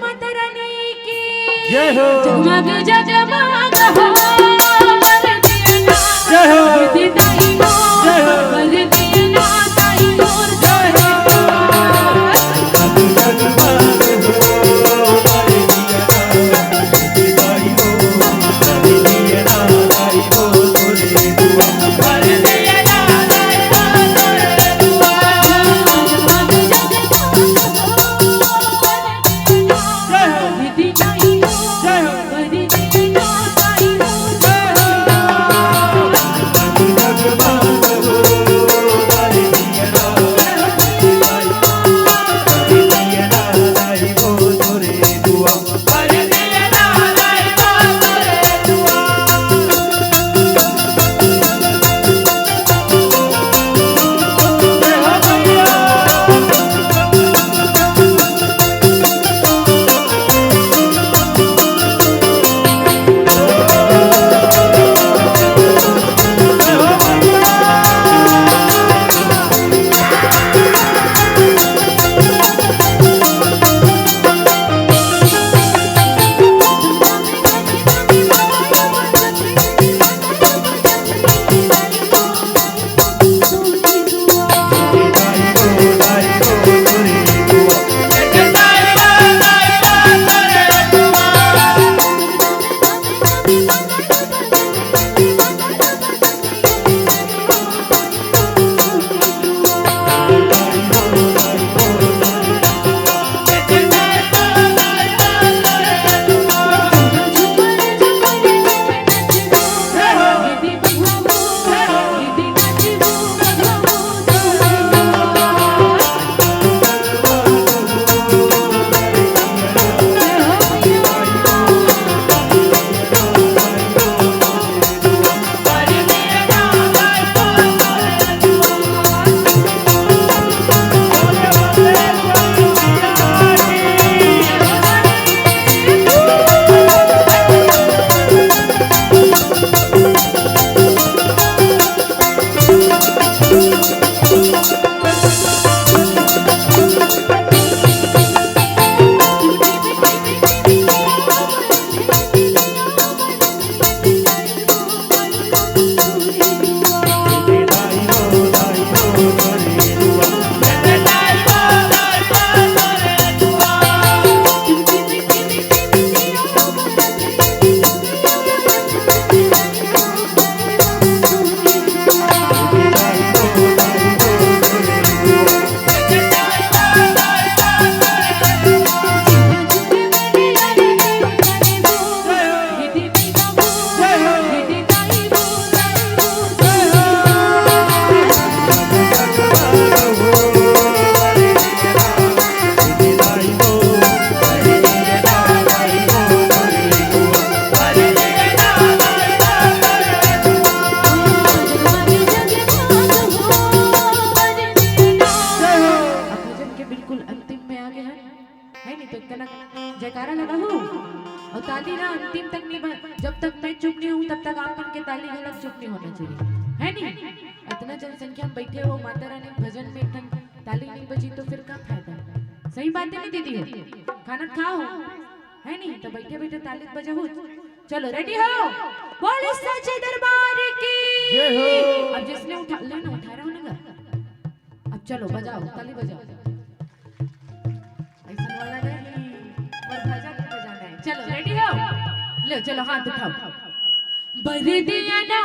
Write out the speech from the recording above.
माता रानी की जय हो। जगमग जगमग हो जय हो। ताई मोर जय हो। वर दिया ना ताई मोर जय हो। जयकारा लगा हो और ताली ना अंतिम तक नहीं, जब तक मैं चुप नहीं हूँ तब तक आप मन के ताली गलत चुप नहीं होना चाहिए, है नहीं? इतना जनसंख्या में बैठे हो, माता रानी भजन में ताली नहीं बजी तो फिर क्या फायदा? सही बात है नहीं दीदी? हो खाना खाओ, है नहीं? तो बैठे बैठे ताली बजा हो। चलो रेडी हो, बोलो सच्चे दरबार की। अब जिसने उठा लेना उठा रहा हूँ ना, अब चलो बजाओ, ताली बजाओ। ऐसा वाला नहीं, और भजन बजाना है। चलो रेडी हो, ले चलो हाथ उठाओ। बर दिया ना